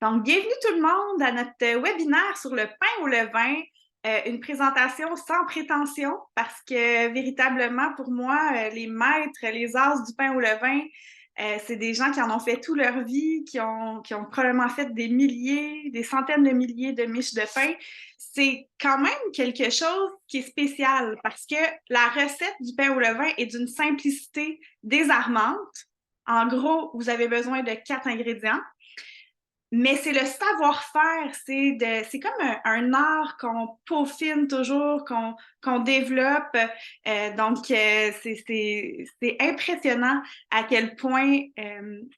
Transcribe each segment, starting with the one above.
Donc, bienvenue tout le monde à notre webinaire sur le pain au levain, une présentation sans prétention parce que véritablement pour moi, les maîtres, les as du pain au levain, c'est des gens qui en ont fait toute leur vie, qui ont probablement fait des milliers, des centaines de milliers de miches de pain. C'est quand même quelque chose qui est spécial parce que la recette du pain au levain est d'une simplicité désarmante. En gros, vous avez besoin de 4 ingrédients. Mais c'est le savoir-faire, c'est comme un art qu'on peaufine toujours, qu'on développe. C'est impressionnant à quel point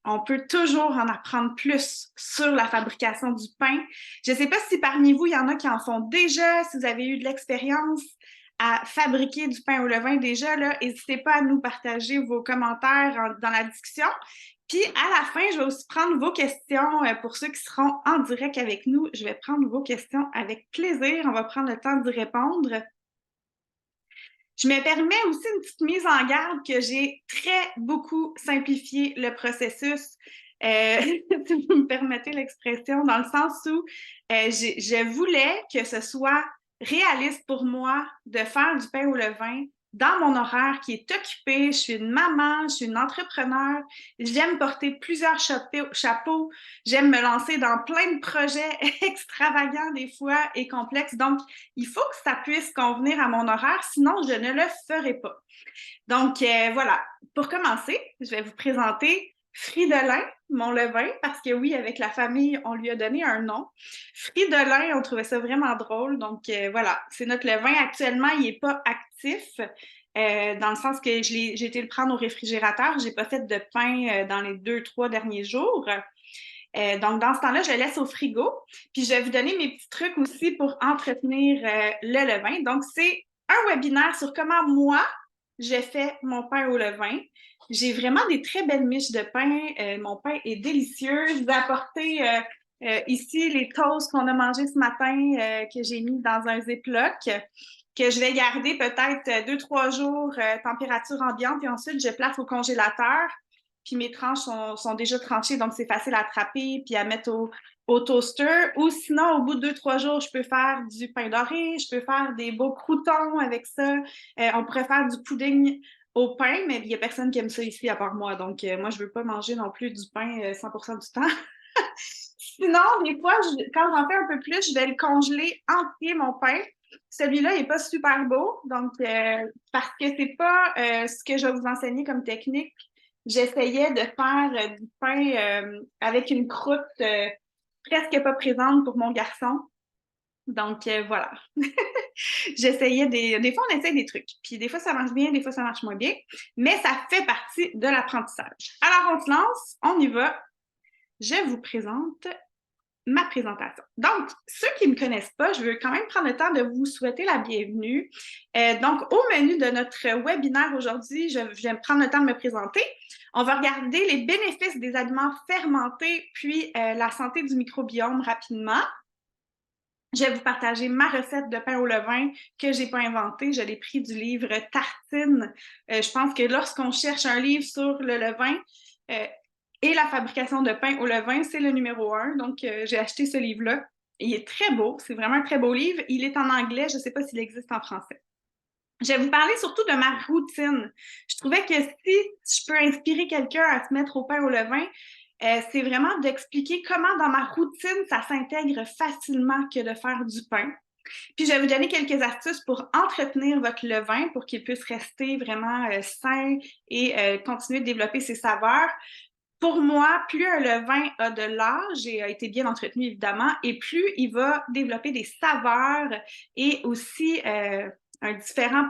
on peut toujours en apprendre plus sur la fabrication du pain. Je ne sais pas si parmi vous, il y en a qui en font déjà, si vous avez eu de l'expérience à fabriquer du pain au levain déjà, là, n'hésitez pas à nous partager vos commentaires dans la discussion. Puis à la fin, je vais aussi prendre vos questions pour ceux qui seront en direct avec nous. Je vais prendre vos questions avec plaisir. On va prendre le temps d'y répondre. Je me permets aussi une petite mise en garde que j'ai très beaucoup simplifié le processus. Si vous me permettez l'expression, dans le sens où je voulais que ce soit réaliste pour moi de faire du pain au levain dans mon horaire qui est occupé. Je suis une maman, je suis une entrepreneur, j'aime porter plusieurs chapeaux, j'aime me lancer dans plein de projets extravagants des fois et complexes. Donc, il faut que ça puisse convenir à mon horaire, sinon je ne le ferai pas. Donc, voilà. Pour commencer, je vais vous présenter Fridolin, mon levain, parce que oui, avec la famille, on lui a donné un nom. Fridolin, on trouvait ça vraiment drôle. Donc, voilà, c'est notre levain. Actuellement, il n'est pas actif, dans le sens que j'ai été le prendre au réfrigérateur. Je n'ai pas fait de pain dans les 2, 3 derniers jours. Donc, dans ce temps-là, je le laisse au frigo. Puis, je vais vous donner mes petits trucs aussi pour entretenir le levain. Donc, c'est un webinaire sur comment moi, je fais mon pain au levain. J'ai vraiment des très belles miches de pain. Mon pain est délicieux. Je vous ai apporté ici les toasts qu'on a mangés ce matin que j'ai mis dans un Ziploc que je vais garder peut-être 2, 3 jours température ambiante et ensuite je place au congélateur. Puis mes tranches sont déjà tranchées, donc c'est facile à attraper puis à mettre au toaster. Ou sinon, au bout de 2, 3 jours, je peux faire du pain doré, je peux faire des beaux croûtons avec ça. On pourrait faire du pudding au pain, mais il n'y a personne qui aime ça ici à part moi. Donc, moi, je ne veux pas manger non plus du pain 100% du temps. Sinon, des fois, quand j'en fais un peu plus, je vais le congeler entier, mon pain. Celui-là, il n'est pas super beau, donc parce que c'est pas ce que je vais vous enseigner comme technique. J'essayais de faire du pain avec une croûte presque pas présente pour mon garçon. Donc, voilà. J'essayais des fois, on essaie des trucs. Puis des fois, ça marche bien, des fois, ça marche moins bien. Mais ça fait partie de l'apprentissage. Alors, on se lance, on y va. Je vous présente ma présentation. Donc, ceux qui ne me connaissent pas, je veux quand même prendre le temps de vous souhaiter la bienvenue. Donc, au menu de notre webinaire aujourd'hui, je vais prendre le temps de me présenter. On va regarder les bénéfices des aliments fermentés, puis la santé du microbiome rapidement. Je vais vous partager ma recette de pain au levain que je n'ai pas inventée. Je l'ai pris du livre Tartine. Je pense que lorsqu'on cherche un livre sur le levain, et la fabrication de pain au levain, c'est le numéro 1. Donc, j'ai acheté ce livre-là. Il est très beau. C'est vraiment un très beau livre. Il est en anglais. Je ne sais pas s'il existe en français. Je vais vous parler surtout de ma routine. Je trouvais que si je peux inspirer quelqu'un à se mettre au pain au levain, c'est vraiment d'expliquer comment dans ma routine, ça s'intègre facilement que de faire du pain. Puis, je vais vous donner quelques astuces pour entretenir votre levain pour qu'il puisse rester vraiment sain et continuer de développer ses saveurs. Pour moi, plus un levain a de l'âge et a été bien entretenu, évidemment, et plus il va développer des saveurs et aussi un différent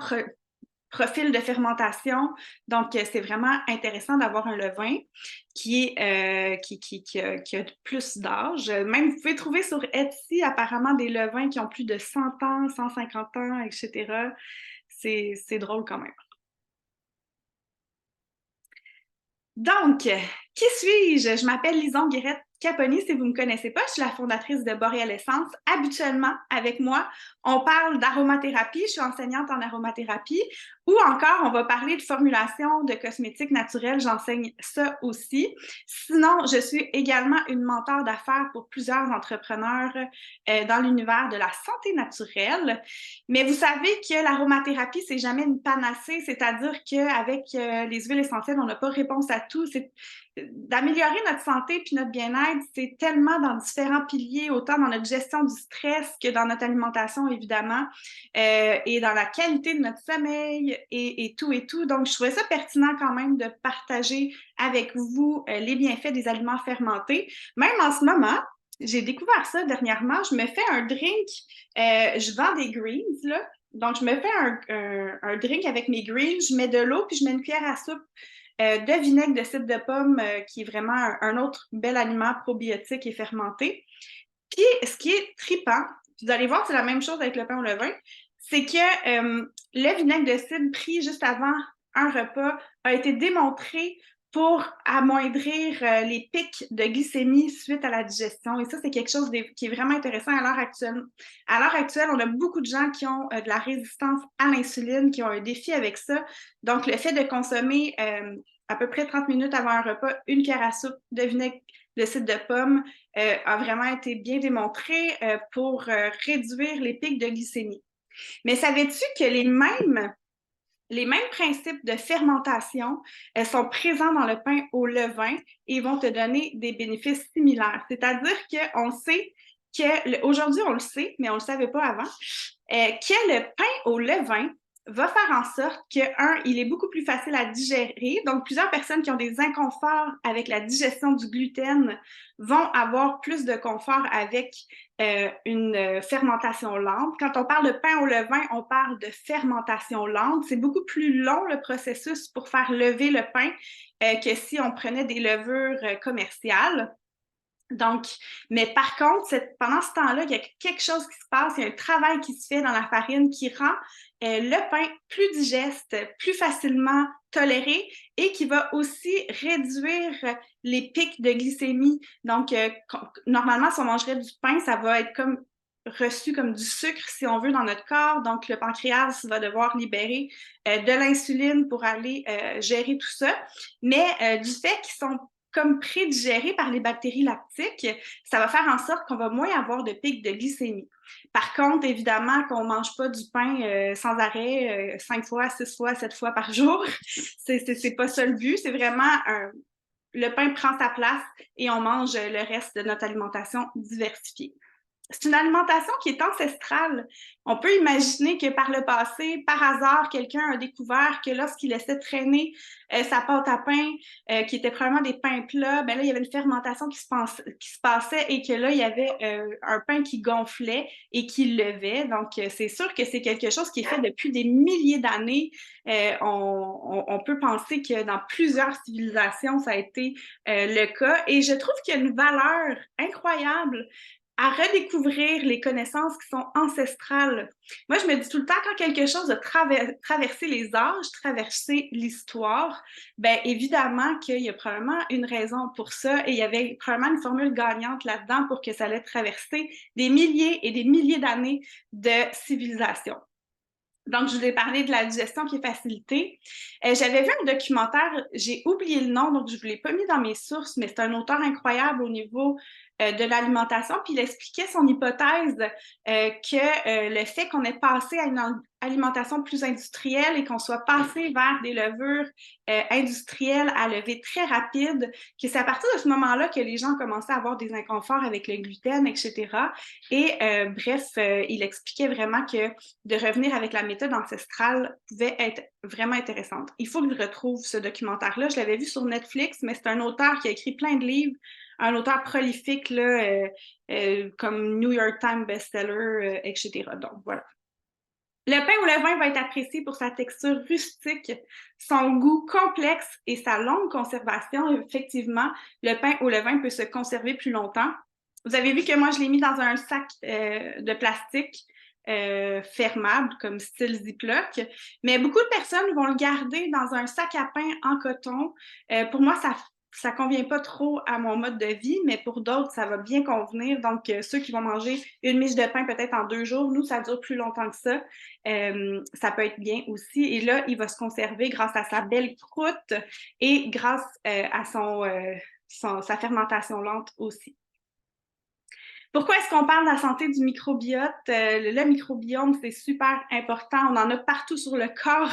profil de fermentation. Donc, c'est vraiment intéressant d'avoir un levain qui a plus d'âge. Même, vous pouvez trouver sur Etsy apparemment des levains qui ont plus de 100 ans, 150 ans, etc. C'est drôle quand même. Donc, Qui suis-je? Je m'appelle Lison Guérette-Caponi, si vous ne me connaissez pas. Je suis la fondatrice de Boréal Essence. Habituellement, avec moi, on parle d'aromathérapie. Je suis enseignante en aromathérapie. Ou encore, on va parler de formulation de cosmétiques naturels. J'enseigne ça aussi. Sinon, je suis également une mentor d'affaires pour plusieurs entrepreneurs dans l'univers de la santé naturelle. Mais vous savez que l'aromathérapie, c'est jamais une panacée, c'est-à-dire qu'avec les huiles essentielles, on n'a pas réponse à tout. C'est d'améliorer notre santé puis notre bien-être, c'est tellement dans différents piliers, autant dans notre gestion du stress que dans notre alimentation, évidemment, et dans la qualité de notre sommeil et tout et tout. Donc, je trouvais ça pertinent quand même de partager avec vous les bienfaits des aliments fermentés. Même en ce moment, j'ai découvert ça dernièrement. Je me fais un drink. Je vends des greens, là. Donc, je me fais un drink avec mes greens. Je mets de l'eau puis je mets une cuillère à soupe de vinaigre de cidre de pomme, qui est vraiment un autre bel aliment probiotique et fermenté. Puis, ce qui est trippant, vous allez voir, c'est la même chose avec le pain au levain, c'est que le vinaigre de cidre pris juste avant un repas a été démontré pour amoindrir les pics de glycémie suite à la digestion. Et ça, c'est quelque chose qui est vraiment intéressant à l'heure actuelle. À l'heure actuelle, on a beaucoup de gens qui ont de la résistance à l'insuline, qui ont un défi avec ça. Donc, le fait de consommer à peu près 30 minutes avant un repas une cuillère à soupe de vinaigre de cidre de pomme a vraiment été bien démontré pour réduire les pics de glycémie. Mais savais-tu que les mêmes principes de fermentation sont présents dans le pain au levain et vont te donner des bénéfices similaires? C'est-à-dire qu'on sait aujourd'hui on le sait, mais on ne le savait pas avant, que le pain au levain va faire en sorte que, il est beaucoup plus facile à digérer. Donc, plusieurs personnes qui ont des inconforts avec la digestion du gluten vont avoir plus de confort avec une fermentation lente. Quand on parle de pain au levain, on parle de fermentation lente. C'est beaucoup plus long le processus pour faire lever le pain que si on prenait des levures commerciales. Donc, mais par contre, pendant ce temps-là, il y a quelque chose qui se passe, il y a un travail qui se fait dans la farine qui rend le pain plus digeste, plus facilement toléré et qui va aussi réduire les pics de glycémie. Donc, normalement, si on mangerait du pain, ça va être comme reçu comme du sucre, si on veut, dans notre corps. Donc, le pancréas va devoir libérer de l'insuline pour aller gérer tout ça. Mais du fait qu'ils sont comme prédigérés par les bactéries lactiques, ça va faire en sorte qu'on va moins avoir de pics de glycémie. Par contre, évidemment, qu'on ne mange pas du pain sans arrêt 5 fois, 6 fois, 7 fois par jour. C'est pas ça le but. C'est vraiment le pain prend sa place et on mange le reste de notre alimentation diversifiée. C'est une alimentation qui est ancestrale. On peut imaginer que par le passé, par hasard, quelqu'un a découvert que lorsqu'il laissait traîner sa pâte à pain, qui était probablement des pains plats, ben là, il y avait une fermentation qui se passait et que là, il y avait un pain qui gonflait et qui levait. Donc, c'est sûr que c'est quelque chose qui est fait depuis des milliers d'années. On peut penser que dans plusieurs civilisations, ça a été le cas. Et je trouve qu'il y a une valeur incroyable à redécouvrir les connaissances qui sont ancestrales. Moi, je me dis tout le temps, quand quelque chose a traversé les âges, traversé l'histoire, bien évidemment qu'il y a probablement une raison pour ça et il y avait probablement une formule gagnante là-dedans pour que ça allait traverser des milliers et des milliers d'années de civilisation. Donc, je vous ai parlé de la digestion qui est facilitée. J'avais vu un documentaire, j'ai oublié le nom, donc je ne vous l'ai pas mis dans mes sources, mais c'est un auteur incroyable au niveau de l'alimentation, puis il expliquait son hypothèse que le fait qu'on ait passé à une alimentation plus industrielle et qu'on soit passé vers des levures industrielles à lever très rapide, que c'est à partir de ce moment-là que les gens commençaient à avoir des inconforts avec le gluten, etc. Et bref, il expliquait vraiment que de revenir avec la méthode ancestrale pouvait être vraiment intéressante. Il faut que je retrouve ce documentaire-là. Je l'avais vu sur Netflix, mais c'est un auteur qui a écrit plein de livres, un auteur prolifique, là, comme New York Times bestseller, etc. Donc, voilà. Le pain au levain va être apprécié pour sa texture rustique, son goût complexe et sa longue conservation. Effectivement, le pain au levain peut se conserver plus longtemps. Vous avez vu que moi, je l'ai mis dans un sac de plastique fermable, comme style Ziploc. Mais beaucoup de personnes vont le garder dans un sac à pain en coton. Pour moi, ça convient pas trop à mon mode de vie, mais pour d'autres, ça va bien convenir. Donc, ceux qui vont manger une miche de pain peut-être en 2 jours, nous, ça dure plus longtemps que ça. Ça peut être bien aussi. Et là, il va se conserver grâce à sa belle croûte et grâce à sa fermentation lente aussi. Pourquoi est-ce qu'on parle de la santé du microbiote? Le microbiome, c'est super important. On en a partout sur le corps,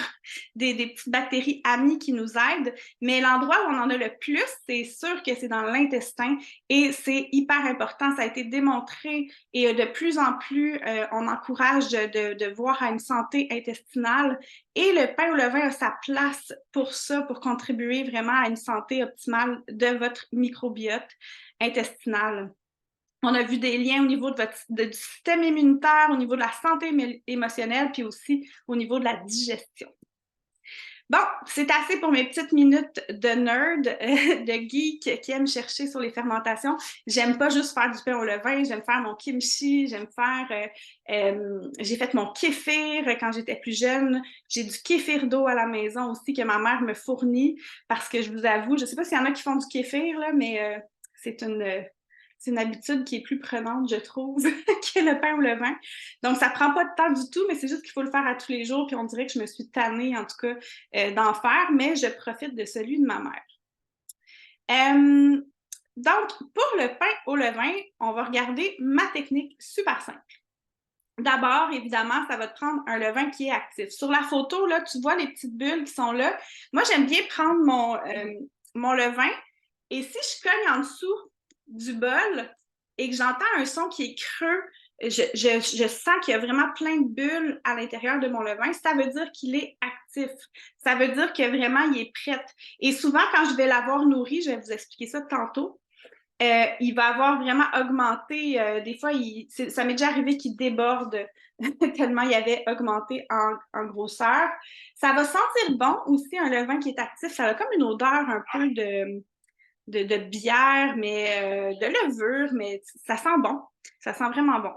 des petites bactéries amies qui nous aident, mais l'endroit où on en a le plus, c'est sûr que c'est dans l'intestin et c'est hyper important. Ça a été démontré et de plus en plus, on encourage de voir à une santé intestinale et le pain au levain a sa place pour ça, pour contribuer vraiment à une santé optimale de votre microbiote intestinal. On a vu des liens au niveau du système immunitaire, au niveau de la santé émotionnelle, puis aussi au niveau de la digestion. Bon, c'est assez pour mes petites minutes de nerd, de geek qui aime chercher sur les fermentations. J'aime pas juste faire du pain au levain, j'aime faire mon kimchi, j'ai fait mon kéfir quand j'étais plus jeune. J'ai du kéfir d'eau à la maison aussi que ma mère me fournit parce que je vous avoue, je sais pas s'il y en a qui font du kéfir, là, mais c'est une habitude qui est plus prenante, je trouve, que le pain au levain. Donc, ça prend pas de temps du tout, mais c'est juste qu'il faut le faire à tous les jours. Puis on dirait que je me suis tannée, en tout cas, d'en faire, mais je profite de celui de ma mère. Donc, pour le pain au levain, on va regarder ma technique super simple. D'abord, évidemment, ça va te prendre un levain qui est actif. Sur la photo, là, tu vois les petites bulles qui sont là. Moi, j'aime bien prendre mon levain et si je cogne en dessous du bol et que j'entends un son qui est creux, je sens qu'il y a vraiment plein de bulles à l'intérieur de mon levain. Ça veut dire qu'il est actif. Ça veut dire que vraiment, il est prêt. Et souvent, quand je vais l'avoir nourri, je vais vous expliquer ça tantôt, il va avoir vraiment augmenté. Des fois, ça m'est déjà arrivé qu'il déborde tellement il avait augmenté en grosseur. Ça va sentir bon aussi, un levain qui est actif. Ça a comme une odeur un peu de bière, mais de levure, mais ça sent bon. Ça sent vraiment bon.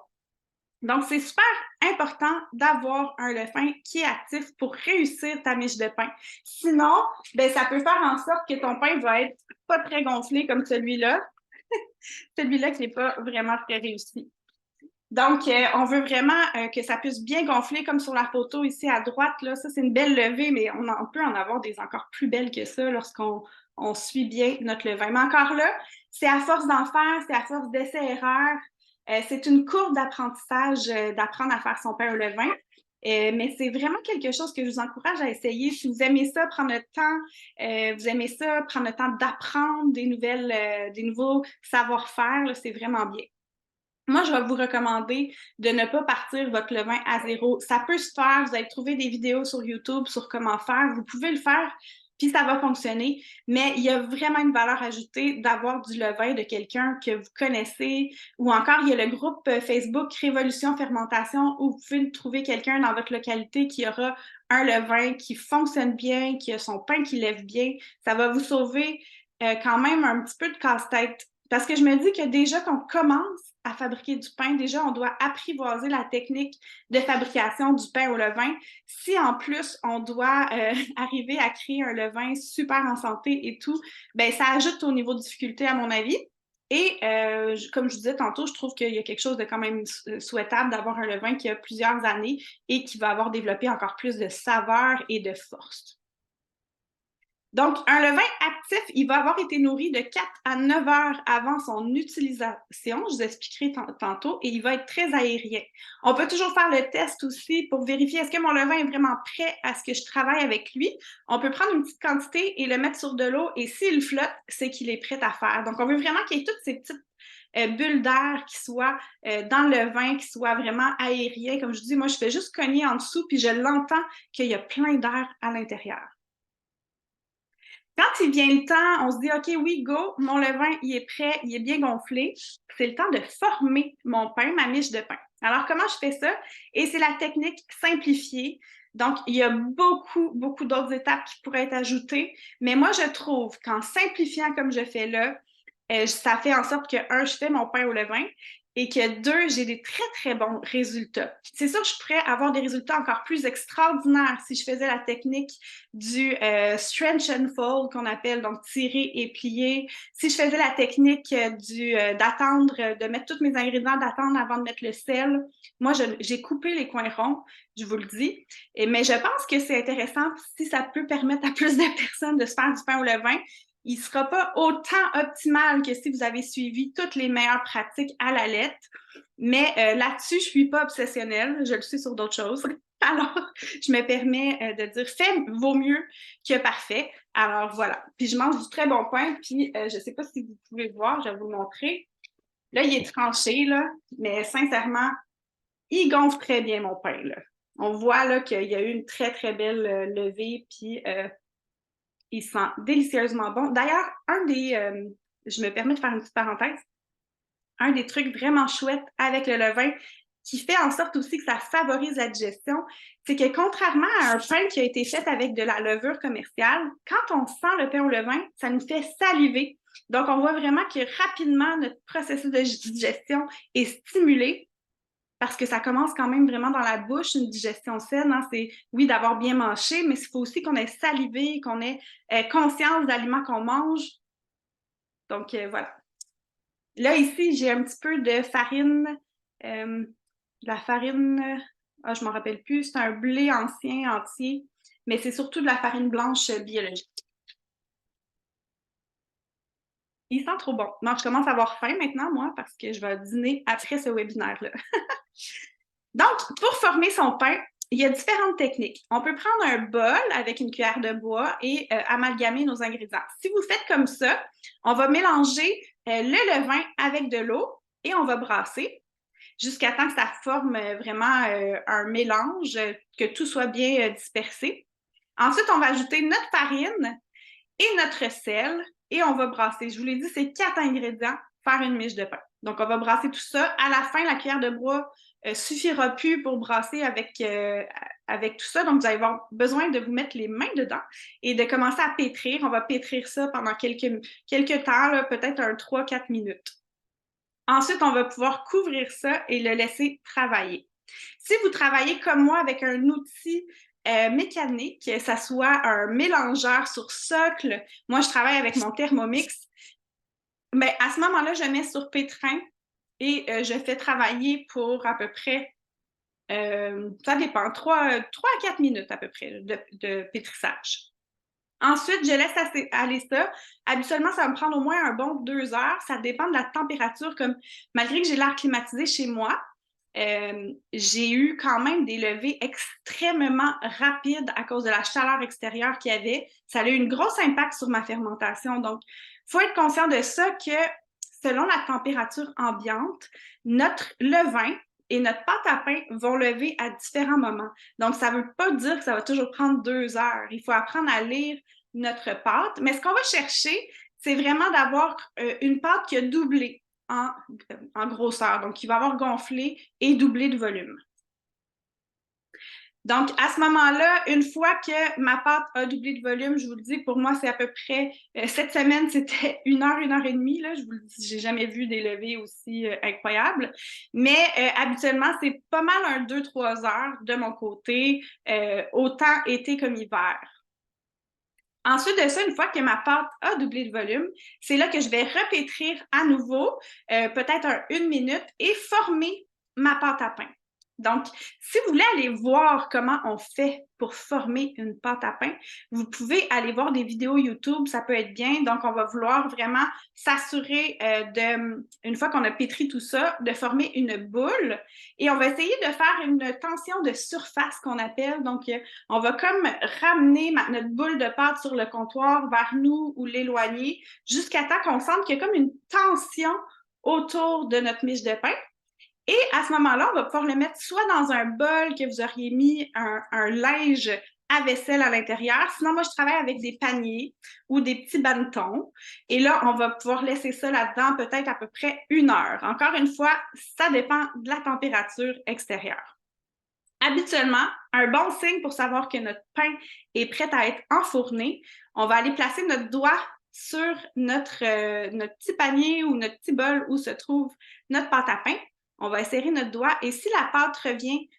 Donc, c'est super important d'avoir un levain qui est actif pour réussir ta miche de pain. Sinon, ben, ça peut faire en sorte que ton pain va être pas très gonflé comme celui-là. Celui-là qui n'est pas vraiment très réussi. Donc, on veut vraiment que ça puisse bien gonfler comme sur la photo ici à droite. Là. Ça, c'est une belle levée, mais on peut en avoir des encore plus belles que ça lorsqu'on suit bien notre levain. Mais encore là, c'est à force d'en faire, c'est à force d'essais-erreurs. C'est une courbe d'apprentissage d'apprendre à faire son pain au levain. Mais c'est vraiment quelque chose que je vous encourage à essayer. Si vous aimez ça, prendre le temps, vous aimez ça, prendre le temps d'apprendre des nouveaux savoir-faire, c'est vraiment bien. Moi, je vais vous recommander de ne pas partir votre levain à zéro. Ça peut se faire, vous allez trouver des vidéos sur YouTube sur comment faire, vous pouvez le faire, puis ça va fonctionner, mais il y a vraiment une valeur ajoutée d'avoir du levain de quelqu'un que vous connaissez, ou encore il y a le groupe Facebook Révolution Fermentation où vous pouvez trouver quelqu'un dans votre localité qui aura un levain qui fonctionne bien, qui a son pain qui lève bien. Ça va vous sauver quand même un petit peu de casse-tête. Parce que je me dis que déjà qu'on commence à fabriquer du pain, déjà on doit apprivoiser la technique de fabrication du pain au levain. Si en plus on doit arriver à créer un levain super en santé et tout, ben ça ajoute au niveau de difficulté à mon avis. Et comme je vous disais tantôt, je trouve qu'il y a quelque chose de quand même souhaitable d'avoir un levain qui a plusieurs années et qui va avoir développé encore plus de saveur et de force. Donc, un levain actif, il va avoir été nourri de 4 à 9 heures avant son utilisation. Je vous expliquerai tantôt. Et il va être très aérien. On peut toujours faire le test aussi pour vérifier est-ce que mon levain est vraiment prêt à ce que je travaille avec lui. On peut prendre une petite quantité et le mettre sur de l'eau. Et s'il flotte, c'est qu'il est prêt à faire. Donc, on veut vraiment qu'il y ait toutes ces petites bulles d'air qui soient dans le levain, qui soient vraiment aériens. Comme je dis, moi, je fais juste cogner en dessous puis je l'entends qu'il y a plein d'air à l'intérieur. Quand il vient le temps, on se dit, OK, oui, go, mon levain, il est prêt, il est bien gonflé. C'est le temps de former mon pain, ma miche de pain. Alors, comment je fais ça? Et c'est la technique simplifiée. Donc, il y a beaucoup d'autres étapes qui pourraient être ajoutées. Mais moi, je trouve qu'en simplifiant comme je fais là, ça fait en sorte que, je fais mon pain au levain et que 2, j'ai des très, très bons résultats. C'est sûr que je pourrais avoir des résultats encore plus extraordinaires si je faisais la technique du stretch and fold qu'on appelle, donc tirer et plier. Si je faisais la technique d'attendre, de mettre tous mes ingrédients, d'attendre avant de mettre le sel. Moi, j'ai coupé les coins ronds, je vous le dis. Mais je pense que c'est intéressant si ça peut permettre à plus de personnes de se faire du pain au levain. Il ne sera pas autant optimal que si vous avez suivi toutes les meilleures pratiques à la lettre. Mais là-dessus, je ne suis pas obsessionnelle. Je le suis sur d'autres choses. Alors, je me permets de dire fait vaut mieux que parfait. Alors, voilà. Puis, je mange du très bon pain. Puis, je ne sais pas si vous pouvez voir, je vais vous le montrer. Là, il est tranché, là. Mais sincèrement, il gonfle très bien mon pain, là. On voit là qu'il y a eu une très, très belle levée. Puis, il sent délicieusement bon. D'ailleurs, je me permets de faire une petite parenthèse, un des trucs vraiment chouettes avec le levain qui fait en sorte aussi que ça favorise la digestion, c'est que contrairement à un pain qui a été fait avec de la levure commerciale, quand on sent le pain au levain, ça nous fait saliver. Donc, on voit vraiment que rapidement, notre processus de digestion est stimulé parce que ça commence quand même vraiment dans la bouche, une digestion saine. Hein? C'est, oui, d'avoir bien mangé, mais il faut aussi qu'on ait salivé, qu'on ait conscience d'aliments qu'on mange. Donc, voilà. Là, ici, j'ai un petit peu de farine. La farine, je ne m'en rappelle plus, c'est un blé ancien entier, mais c'est surtout de la farine blanche biologique. Il sent trop bon. Donc, je commence à avoir faim maintenant, moi, parce que je vais dîner après ce webinaire-là. Donc, pour former son pain, il y a différentes techniques. On peut prendre un bol avec une cuillère de bois et amalgamer nos ingrédients. Si vous faites comme ça, on va mélanger le levain avec de l'eau et on va brasser jusqu'à temps que ça forme vraiment un mélange, que tout soit bien dispersé. Ensuite, on va ajouter notre farine et notre sel et on va brasser. Je vous l'ai dit, c'est 4 ingrédients, faire une miche de pain. Donc, on va brasser tout ça. À la fin, la cuillère de bois suffira plus pour brasser avec tout ça. Donc, vous allez avoir besoin de vous mettre les mains dedans et de commencer à pétrir. On va pétrir ça pendant quelques temps, peut-être 3-4 minutes. Ensuite, on va pouvoir couvrir ça et le laisser travailler. Si vous travaillez comme moi avec un outil mécanique, que ce soit un mélangeur sur socle, moi je travaille avec mon Thermomix, mais à ce moment-là, je mets sur pétrin et je fais travailler pour à peu près, ça dépend, 3 à 4 minutes à peu près de pétrissage. Ensuite, je laisse aller ça. Habituellement, ça va me prendre au moins un bon 2 heures. Ça dépend de la température. Comme malgré que j'ai l'air climatisé chez moi, j'ai eu quand même des levées extrêmement rapides à cause de la chaleur extérieure qu'il y avait. Ça a eu un gros impact sur ma fermentation. Donc, il faut être conscient de ça que selon la température ambiante, notre levain et notre pâte à pain vont lever à différents moments. Donc, ça ne veut pas dire que ça va toujours prendre 2 heures. Il faut apprendre à lire notre pâte. Mais ce qu'on va chercher, c'est vraiment d'avoir une pâte qui a doublé en grosseur. Donc, qui va avoir gonflé et doublé de volume. Donc, à ce moment-là, une fois que ma pâte a doublé de volume, je vous le dis, pour moi, c'est à peu près, cette semaine, c'était 1 heure et demie, là, je vous le dis, j'ai jamais vu des levées aussi incroyables, mais habituellement, c'est pas mal 2-3 heures de mon côté, autant été comme hiver. Ensuite de ça, une fois que ma pâte a doublé de volume, c'est là que je vais repétrir à nouveau, peut-être 1 minute, et former ma pâte à pain. Donc, si vous voulez aller voir comment on fait pour former une pâte à pain, vous pouvez aller voir des vidéos YouTube, ça peut être bien. Donc, on va vouloir vraiment s'assurer une fois qu'on a pétri tout ça, de former une boule. Et on va essayer de faire une tension de surface qu'on appelle. Donc, on va comme ramener notre boule de pâte sur le comptoir vers nous ou l'éloigner jusqu'à temps qu'on sente qu'il y a comme une tension autour de notre miche de pain. Et à ce moment-là, on va pouvoir le mettre soit dans un bol que vous auriez mis un linge à vaisselle à l'intérieur. Sinon, moi, je travaille avec des paniers ou des petits bannetons. Et là, on va pouvoir laisser ça là-dedans peut-être à peu près 1 heure. Encore une fois, ça dépend de la température extérieure. Habituellement, un bon signe pour savoir que notre pain est prêt à être enfourné, on va aller placer notre doigt sur notre petit panier ou notre petit bol où se trouve notre pâte à pain. On va insérer notre doigt et si la pâte revient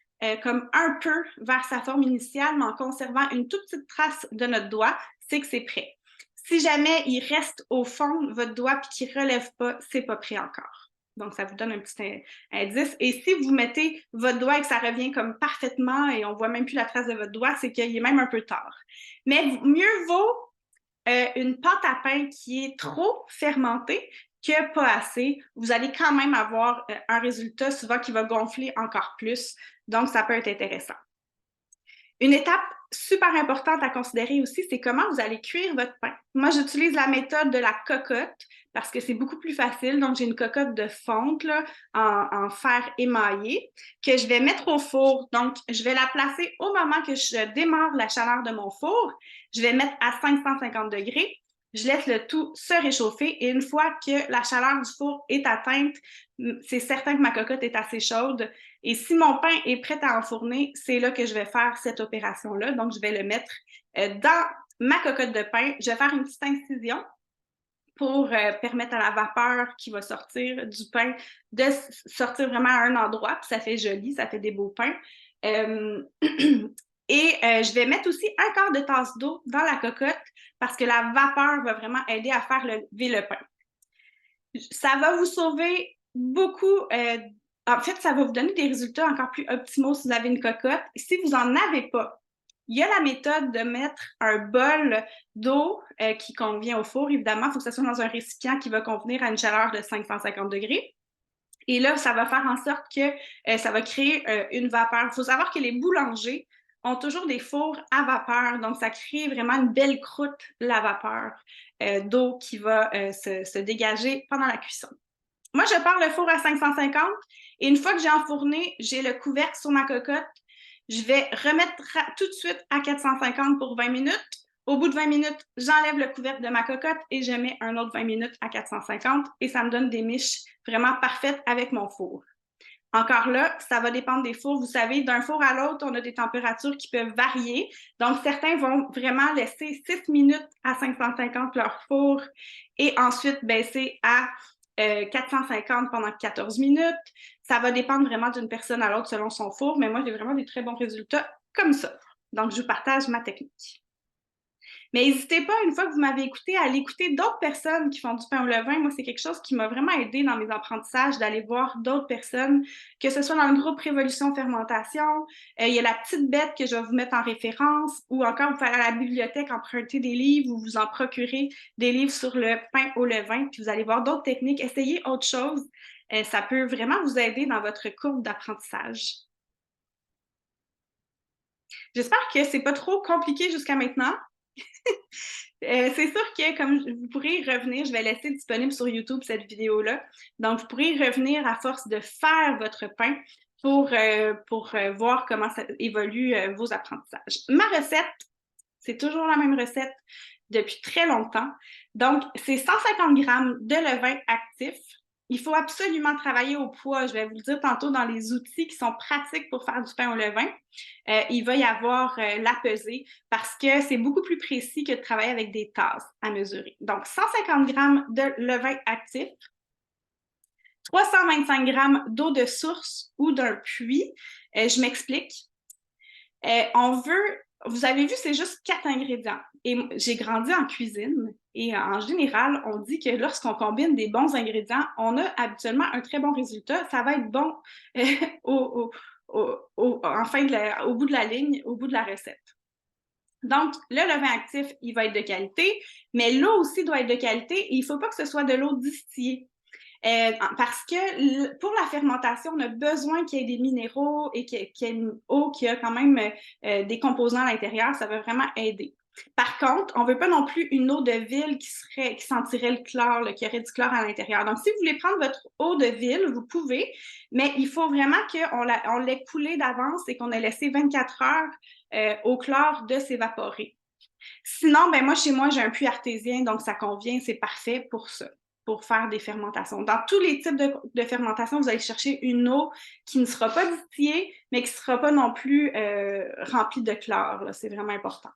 comme un peu vers sa forme initiale, mais en conservant une toute petite trace de notre doigt, c'est que c'est prêt. Si jamais il reste au fond de votre doigt et qu'il ne relève pas, c'est pas prêt encore. Donc, ça vous donne un petit indice. Et si vous mettez votre doigt et que ça revient comme parfaitement et on ne voit même plus la trace de votre doigt, c'est qu'il est même un peu tard. Mais mieux vaut une pâte à pain qui est trop fermentée que pas assez. Vous allez quand même avoir un résultat souvent qui va gonfler encore plus. Donc, ça peut être intéressant. Une étape super importante à considérer aussi, c'est comment vous allez cuire votre pain. Moi, j'utilise la méthode de la cocotte parce que c'est beaucoup plus facile. Donc, j'ai une cocotte de fonte là, en fer émaillé que je vais mettre au four. Donc, je vais la placer au moment que je démarre la chaleur de mon four. Je vais mettre à 550 degrés. Je laisse le tout se réchauffer et une fois que la chaleur du four est atteinte, c'est certain que ma cocotte est assez chaude. Et si mon pain est prêt à enfourner, c'est là que je vais faire cette opération-là. Donc, je vais le mettre dans ma cocotte de pain. Je vais faire une petite incision pour permettre à la vapeur qui va sortir du pain de sortir vraiment à un endroit. Puis ça fait joli, ça fait des beaux pains. Et je vais mettre aussi un quart de tasse d'eau dans la cocotte parce que la vapeur va vraiment aider à faire lever le pain. Ça va vous sauver beaucoup. En fait, ça va vous donner des résultats encore plus optimaux si vous avez une cocotte. Si vous n'en avez pas, il y a la méthode de mettre un bol d'eau qui convient au four. Évidemment, il faut que ça soit dans un récipient qui va convenir à une chaleur de 550 degrés. Et là, ça va faire en sorte que ça va créer une vapeur. Il faut savoir que les boulangers ont toujours des fours à vapeur. Donc, ça crée vraiment une belle croûte, la vapeur d'eau qui va se dégager pendant la cuisson. Moi, je pars le four à 550 et une fois que j'ai enfourné, j'ai le couvercle sur ma cocotte. Je vais remettre tout de suite à 450 pour 20 minutes. Au bout de 20 minutes, j'enlève le couvercle de ma cocotte et je mets un autre 20 minutes à 450 et ça me donne des miches vraiment parfaites avec mon four. Encore là, ça va dépendre des fours. Vous savez, d'un four à l'autre, on a des températures qui peuvent varier. Donc, certains vont vraiment laisser 6 minutes à 550 leur four et ensuite baisser à 450 pendant 14 minutes. Ça va dépendre vraiment d'une personne à l'autre selon son four, mais moi, j'ai vraiment des très bons résultats comme ça. Donc, je vous partage ma technique. Mais n'hésitez pas, une fois que vous m'avez écouté, à aller écouter d'autres personnes qui font du pain au levain. Moi, c'est quelque chose qui m'a vraiment aidé dans mes apprentissages, d'aller voir d'autres personnes, que ce soit dans le groupe Révolution Fermentation. Il y a la petite bête que je vais vous mettre en référence, ou encore vous faire à la bibliothèque emprunter des livres ou vous en procurer des livres sur le pain au levain, puis vous allez voir d'autres techniques. Essayez autre chose. Ça peut vraiment vous aider dans votre courbe d'apprentissage. J'espère que c'est pas trop compliqué jusqu'à maintenant. C'est sûr que, comme vous pourrez y revenir, je vais laisser disponible sur YouTube cette vidéo-là. Donc, vous pourrez y revenir à force de faire votre pain pour voir comment ça évolue vos apprentissages. Ma recette, c'est toujours la même recette depuis très longtemps. Donc, c'est 150 grammes de levain actif. Il faut absolument travailler au poids. Je vais vous le dire tantôt dans les outils qui sont pratiques pour faire du pain au levain. Il va y avoir la pesée parce que c'est beaucoup plus précis que de travailler avec des tasses à mesurer. Donc, 150 grammes de levain actif, 325 grammes d'eau de source ou d'un puits. Je m'explique. Vous avez vu, c'est juste 4 ingrédients. Et j'ai grandi en cuisine et en général, on dit que lorsqu'on combine des bons ingrédients, on a habituellement un très bon résultat. Ça va être bon au bout de la ligne, au bout de la recette. Donc, le levain actif, il va être de qualité, mais l'eau aussi doit être de qualité et il ne faut pas que ce soit de l'eau distillée. Parce que pour la fermentation, on a besoin qu'il y ait des minéraux et qu'il y ait une eau qui a quand même des composants à l'intérieur. Ça va vraiment aider. Par contre, on ne veut pas non plus une eau de ville qui sentirait le chlore, là, qui aurait du chlore à l'intérieur. Donc, si vous voulez prendre votre eau de ville, vous pouvez, mais il faut vraiment qu'on l'ait coulée d'avance et qu'on ait laissé 24 heures au chlore de s'évaporer. Sinon, ben moi, chez moi, j'ai un puits artésien, donc ça convient, c'est parfait pour ça, pour faire des fermentations. Dans tous les types de fermentation, vous allez chercher une eau qui ne sera pas distillée, mais qui ne sera pas non plus remplie de chlore. C'est vraiment important.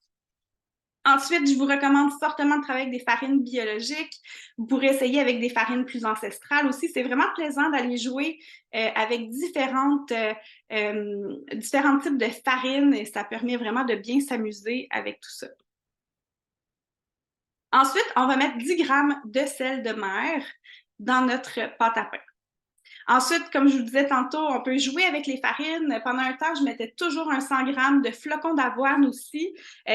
Ensuite, je vous recommande fortement de travailler avec des farines biologiques. Vous pourrez essayer avec des farines plus ancestrales aussi. C'est vraiment plaisant d'aller jouer avec différents types de farines et ça permet vraiment de bien s'amuser avec tout ça. Ensuite, on va mettre 10 grammes de sel de mer dans notre pâte à pain. Ensuite, comme je vous disais tantôt, on peut jouer avec les farines. Pendant un temps, je mettais toujours un 100 grammes de flocons d'avoine aussi.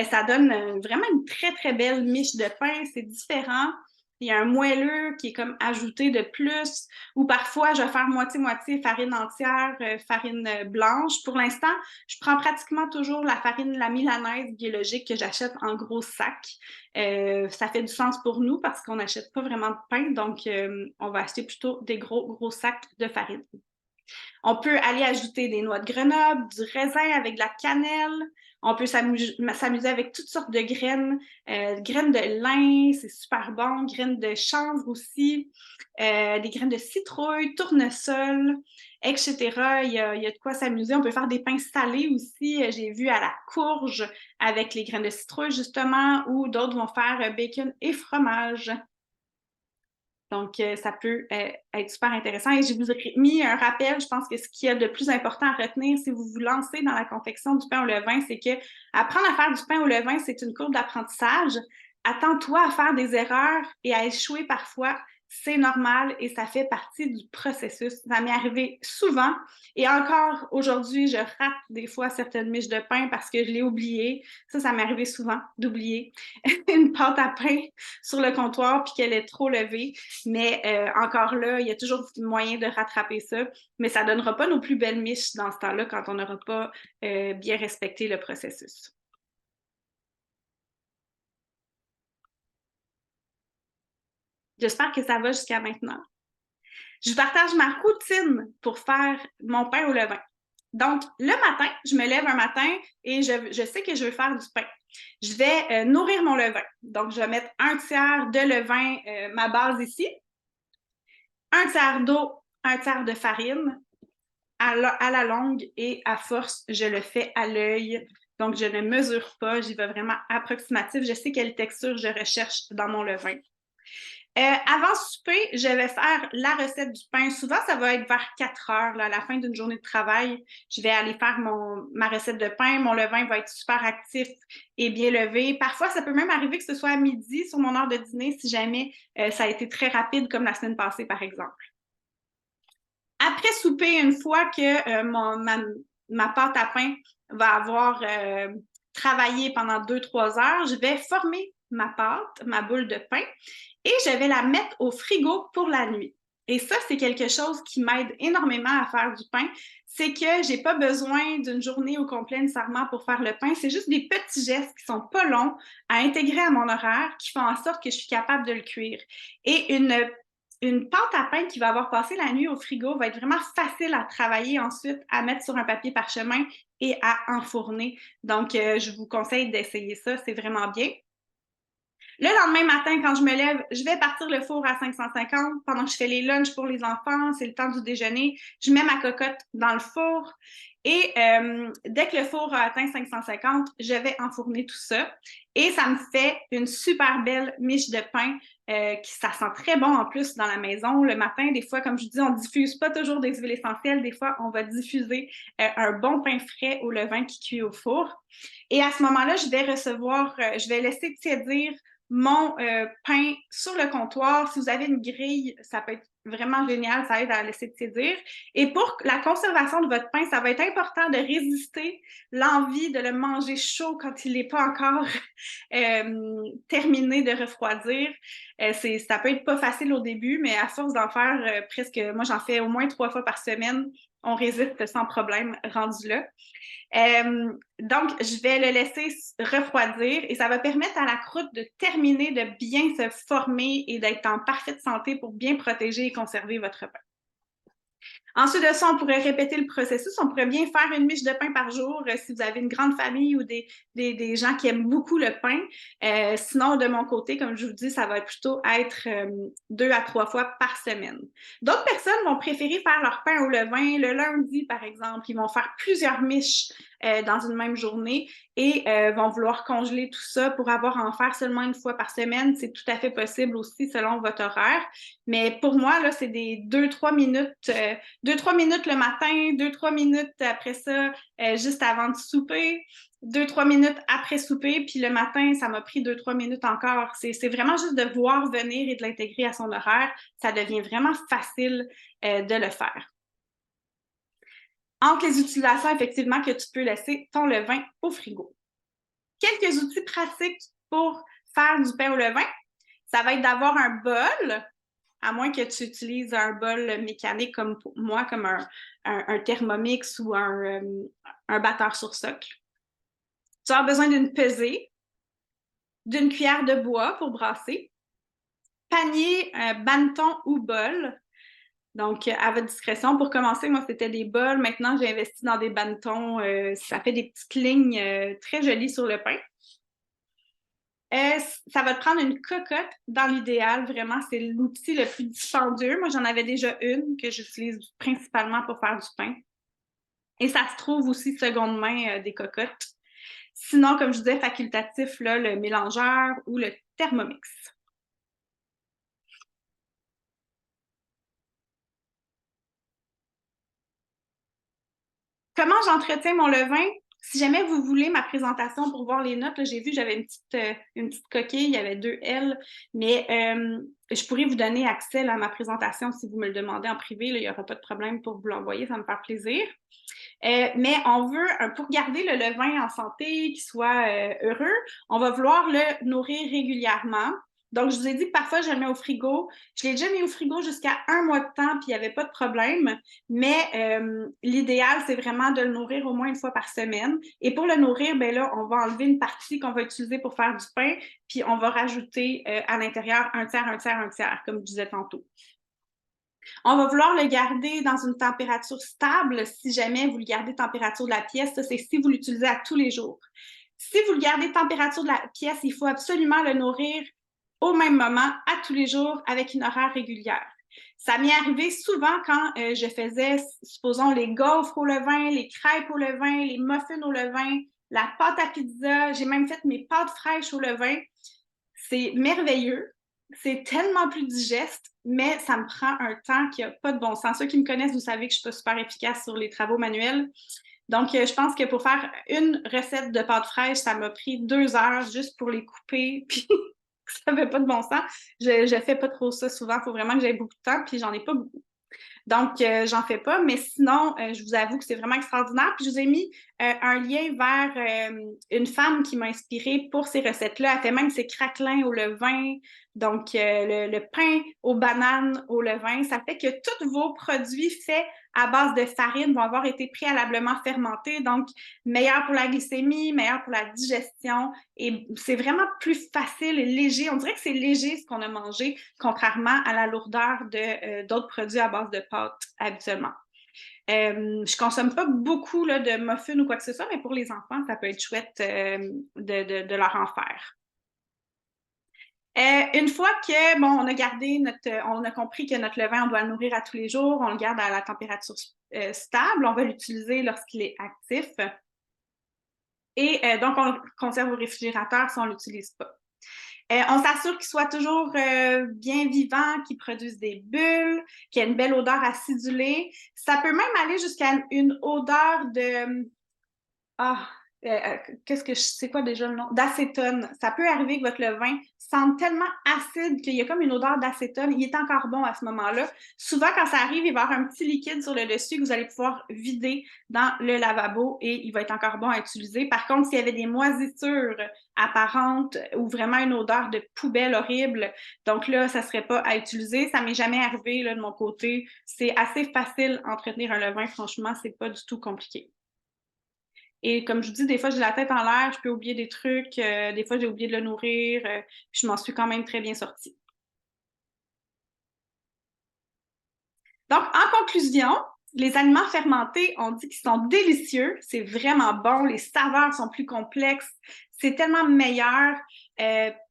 Ça donne vraiment une très, très belle miche de pain. C'est différent. Il y a un moelleux qui est comme ajouté de plus. Ou parfois, je vais faire moitié-moitié farine entière, farine blanche. Pour l'instant, je prends pratiquement toujours la farine, la milanaise biologique que j'achète en gros sacs. Ça fait du sens pour nous parce qu'on n'achète pas vraiment de pain, donc on va acheter plutôt des gros sacs de farine. On peut aller ajouter des noix de Grenoble, du raisin avec de la cannelle. On peut s'amuser avec toutes sortes de graines. Graines de lin, c'est super bon. Graines de chanvre aussi. Des graines de citrouille, tournesol, etc. Il y a de quoi s'amuser. On peut faire des pains salés aussi. J'ai vu à la courge avec les graines de citrouille, justement, ou d'autres vont faire bacon et fromage. Donc, ça peut être super intéressant. Et je vous ai mis un rappel, je pense que ce qu'il y a de plus important à retenir si vous vous lancez dans la confection du pain au levain, c'est que apprendre à faire du pain au levain, c'est une courbe d'apprentissage. Attends-toi à faire des erreurs et à échouer parfois. C'est normal et ça fait partie du processus. Ça m'est arrivé souvent et encore aujourd'hui, je rate des fois certaines miches de pain parce que je l'ai oublié. Ça m'est arrivé souvent d'oublier une pâte à pain sur le comptoir puis qu'elle est trop levée. Mais encore là, il y a toujours moyen de rattraper ça. Mais ça ne donnera pas nos plus belles miches dans ce temps-là quand on n'aura pas bien respecté le processus. J'espère que ça va jusqu'à maintenant. Je partage ma routine pour faire mon pain au levain. Donc, le matin, je me lève un matin et je sais que je veux faire du pain. Je vais nourrir mon levain. Donc, je vais mettre un tiers de levain, ma base ici, un tiers d'eau, un tiers de farine à la longue et à force, je le fais à l'œil. Donc, je ne mesure pas, j'y vais vraiment approximatif. Je sais quelle texture je recherche dans mon levain. Avant souper, je vais faire la recette du pain. Souvent, ça va être vers 4 heures, là, à la fin d'une journée de travail. Je vais aller faire ma recette de pain. Mon levain va être super actif et bien levé. Parfois, ça peut même arriver que ce soit à midi sur mon heure de dîner si jamais ça a été très rapide, comme la semaine passée, par exemple. Après souper, une fois que ma pâte à pain va avoir travaillé pendant 2-3 heures, je vais former ma pâte, ma boule de pain, et je vais la mettre au frigo pour la nuit. Et ça, c'est quelque chose qui m'aide énormément à faire du pain. C'est que j'ai pas besoin d'une journée au complet nécessairement pour faire le pain. C'est juste des petits gestes qui sont pas longs à intégrer à mon horaire qui font en sorte que je suis capable de le cuire. Et une pâte à pain qui va avoir passé la nuit au frigo va être vraiment facile à travailler ensuite, à mettre sur un papier parchemin et à enfourner. Donc, je vous conseille d'essayer ça, c'est vraiment bien. Le lendemain matin, quand je me lève, je vais partir le four à 550 pendant que je fais les lunchs pour les enfants. C'est le temps du déjeuner. Je mets ma cocotte dans le four et dès que le four a atteint 550, je vais enfourner tout ça. Et ça me fait une super belle miche de pain ça sent très bon en plus dans la maison. Le matin, des fois, comme je vous dis, on ne diffuse pas toujours des huiles essentielles. Des fois, on va diffuser un bon pain frais au levain qui cuit au four. Et à ce moment-là, je vais laisser tiédir mon pain sur le comptoir. Si vous avez une grille, ça peut être vraiment génial, ça aide à laisser tiédir. Et pour la conservation de votre pain, ça va être important de résister l'envie de le manger chaud quand il n'est pas encore terminé de refroidir. Ça peut être pas facile au début, mais à force d'en faire moi j'en fais au moins 3 fois par semaine, on résiste sans problème rendu là. Donc, je vais le laisser refroidir et ça va permettre à la croûte de terminer, de bien se former et d'être en parfaite santé pour bien protéger et conserver votre pain. Ensuite de ça, on pourrait répéter le processus. On pourrait bien faire une miche de pain par jour si vous avez une grande famille ou des gens qui aiment beaucoup le pain. Sinon, de mon côté, comme je vous dis, ça va plutôt être 2 à 3 fois par semaine. D'autres personnes vont préférer faire leur pain au levain le lundi, par exemple. Ils vont faire plusieurs miches dans une même journée et vont vouloir congeler tout ça pour avoir à en faire seulement une fois par semaine. C'est tout à fait possible aussi selon votre horaire. Mais pour moi, là, c'est des 2-3 minutes, 2-3 minutes le matin, 2-3 minutes après ça, juste avant de souper, 2-3 minutes après souper, puis le matin, ça m'a pris 2-3 minutes encore. C'est vraiment juste de voir venir et de l'intégrer à son horaire. Ça devient vraiment facile de le faire. Entre les utilisations, effectivement, que tu peux laisser ton levain au frigo. Quelques outils pratiques pour faire du pain au levain. Ça va être d'avoir un bol, à moins que tu utilises un bol mécanique comme pour moi, comme un Thermomix ou un batteur sur socle. Tu as besoin d'une pesée, d'une cuillère de bois pour brasser, panier, bannetons ou bol. Donc, à votre discrétion. Pour commencer, moi, c'était des bols. Maintenant, j'ai investi dans des bannetons. Ça fait des petites lignes très jolies sur le pain. Ça va te prendre une cocotte dans l'idéal, vraiment, c'est l'outil le plus dispendieux. Moi, j'en avais déjà une que j'utilise principalement pour faire du pain. Et ça se trouve aussi seconde main des cocottes. Sinon, comme je disais, facultatif, là, le mélangeur ou le Thermomix. Comment j'entretiens mon levain? Si jamais vous voulez ma présentation pour voir les notes, j'ai vu que j'avais une petite coquille, il y avait 2 L, mais je pourrais vous donner accès là, à ma présentation si vous me le demandez en privé. Là, il n'y aura pas de problème pour vous l'envoyer, ça me fait plaisir. Mais on veut, pour garder le levain en santé, qu'il soit heureux, on va vouloir le nourrir régulièrement. Donc, je vous ai dit que parfois, je le mets au frigo. Je l'ai déjà mis au frigo jusqu'à 1 mois de temps, puis il n'y avait pas de problème. Mais l'idéal, c'est vraiment de le nourrir au moins une fois par semaine. Et pour le nourrir, ben là, on va enlever une partie qu'on va utiliser pour faire du pain, puis on va rajouter à l'intérieur un tiers, un tiers, un tiers, comme je disais tantôt. On va vouloir le garder dans une température stable si jamais vous le gardez température de la pièce. Ça, c'est si vous l'utilisez à tous les jours. Si vous le gardez température de la pièce, il faut absolument le nourrir au même moment, à tous les jours, avec une horaire régulière. Ça m'est arrivé souvent quand je faisais, supposons, les gaufres au levain, les crêpes au levain, les muffins au levain, la pâte à pizza. J'ai même fait mes pâtes fraîches au levain. C'est merveilleux. C'est tellement plus digeste, mais ça me prend un temps qui n'a pas de bon sens. Ceux qui me connaissent, vous savez que je ne suis pas super efficace sur les travaux manuels. Donc, je pense que pour faire une recette de pâtes fraîches, ça m'a pris 2 heures juste pour les couper, puis ça n'avait pas de bon sens. Je ne fais pas trop ça souvent. Il faut vraiment que j'aie beaucoup de temps, puis j'en ai pas beaucoup. Donc, j'en fais pas, mais sinon, je vous avoue que c'est vraiment extraordinaire. Puis, je vous ai mis un lien vers une femme qui m'a inspirée pour ces recettes-là. Elle fait même ses craquelins au levain, donc le pain aux bananes au levain. Ça fait que tous vos produits faits à base de farine vont avoir été préalablement fermentés, donc meilleur pour la glycémie, meilleur pour la digestion. Et c'est vraiment plus facile et léger. On dirait que c'est léger ce qu'on a mangé, contrairement à la lourdeur de d'autres produits à base de pâtes habituellement. Je consomme pas beaucoup là, de muffins ou quoi que ce soit, mais pour les enfants, ça peut être chouette de leur en faire. Une fois que bon, on a compris que notre levain, on doit le nourrir à tous les jours, on le garde à la température stable, on va l'utiliser lorsqu'il est actif. Et donc, on le conserve au réfrigérateur si on ne l'utilise pas. On s'assure qu'il soit toujours bien vivant, qu'il produise des bulles, qu'il ait une belle odeur acidulée. Ça peut même aller jusqu'à une odeur de... Ah, c'est quoi déjà le nom? D'acétone. Ça peut arriver que votre levain sente tellement acide qu'il y a comme une odeur d'acétone. Il est encore bon à ce moment-là. Souvent, quand ça arrive, il va y avoir un petit liquide sur le dessus que vous allez pouvoir vider dans le lavabo et il va être encore bon à utiliser. Par contre, s'il y avait des moisissures apparentes ou vraiment une odeur de poubelle horrible, donc là, ça ne serait pas à utiliser. Ça ne m'est jamais arrivé là, de mon côté. C'est assez facile d'entretenir un levain. Franchement, c'est pas du tout compliqué. Et comme je vous dis, des fois, j'ai la tête en l'air, je peux oublier des trucs, des fois, j'ai oublié de le nourrir, puis je m'en suis quand même très bien sortie. Donc, en conclusion, Les aliments fermentés, on dit qu'ils sont délicieux. C'est vraiment bon. Les saveurs sont plus complexes. C'est tellement meilleur.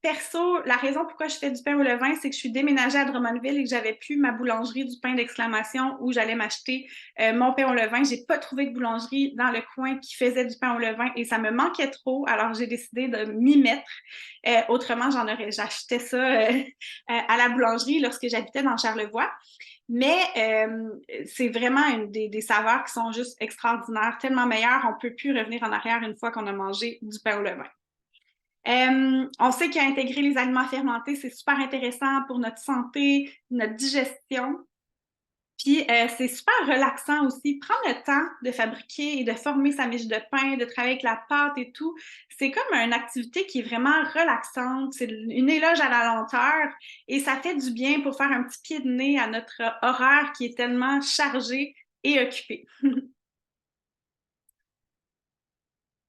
Perso, la raison pourquoi je fais du pain au levain, c'est que je suis déménagée à Drummondville et que j'avais plus ma boulangerie du pain d'exclamation où j'allais m'acheter mon pain au levain. J'ai pas trouvé de boulangerie dans le coin qui faisait du pain au levain et ça me manquait trop. Alors, j'ai décidé de m'y mettre. Autrement, j'achetais ça à la boulangerie lorsque j'habitais dans Charlevoix. Mais c'est vraiment des saveurs qui sont juste extraordinaires, tellement meilleures. On ne peut plus revenir en arrière une fois qu'on a mangé du pain au levain. On sait qu'intégrer les aliments fermentés, c'est super intéressant pour notre santé, notre digestion. Puis c'est super relaxant aussi. Prendre le temps de fabriquer et de former sa miche de pain, de travailler avec la pâte et tout, c'est comme une activité qui est vraiment relaxante. C'est une éloge à la lenteur et ça fait du bien pour faire un petit pied de nez à notre horaire qui est tellement chargé et occupé.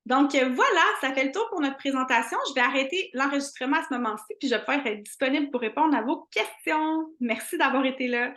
Donc voilà, ça fait le tour pour notre présentation. Je vais arrêter l'enregistrement à ce moment-ci, puis je vais pouvoir être disponible pour répondre à vos questions. Merci d'avoir été là.